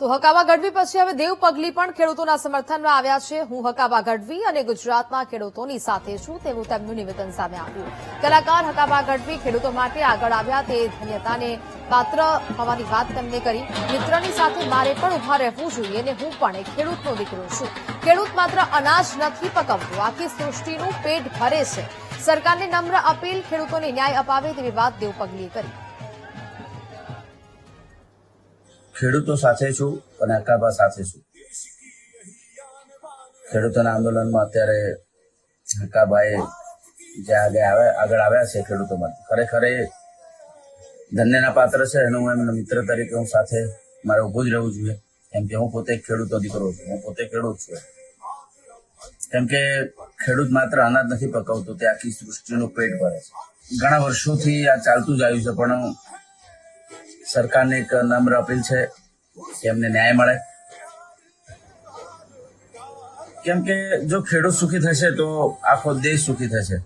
તો હકાબા ગઢવી પછી હવે દેવ પગલી પણ ખેડૂતોના સમર્થનમાં આવ્યા છે। હું હકાબા ગઢવી અને ગુજરાતના ખેડૂતોની સાથે છું તેવું તેમનું નિવેદન સામે આવ્યું। કલાકાર હકાબા ગઢવી ખેડૂતો માટે આગળ આવ્યા તે ધન્યતાને પાત્ર હોવાની વાત તેમણે કરી। મિત્રની સાથે મારે પણ ઉભા રહેવું જોઈએ અને હું પણ એક ખેડૂતનો દીકરો છું। ખેડૂત માત્ર અનાજ નથી પકવતો, આખી સૃષ્ટિનું પેટ ભરે છે। સરકારને નમ્ર અપીલ, ખેડૂતોને ન્યાય અપાવે તેવી વાત દેવ પગલીએ કરી। ખેડૂતો સાથે છું અને હકાબા સાથે છું। ખેડૂતોના આંદોલનમાં અત્યારે હકાબાએ જે આગળ આવ્યા છે ખેડૂતો માટે, ખરેખર એ ધન્યના પાત્ર છે। એનું હું એમના મિત્ર તરીકે હું સાથે મારે ઉભું જ રહેવું જોઈએ, કેમ કે હું પોતે ખેડૂતો દીકરો છું, હું પોતે ખેડૂત છું। કેમ કે ખેડૂત માત્ર અનાજ નથી પકવતું, તે આખી સૃષ્ટિનું પેટ ભરે છે। ઘણા વર્ષોથી આ ચાલતું જ આવ્યું છે, પણ સરકારને એક નમ્ર અપીલ છે કે એમને ન્યાય મળે। કેમ કે જો ખેડૂત સુખી થશે તો આખો દેશ સુખી થશે।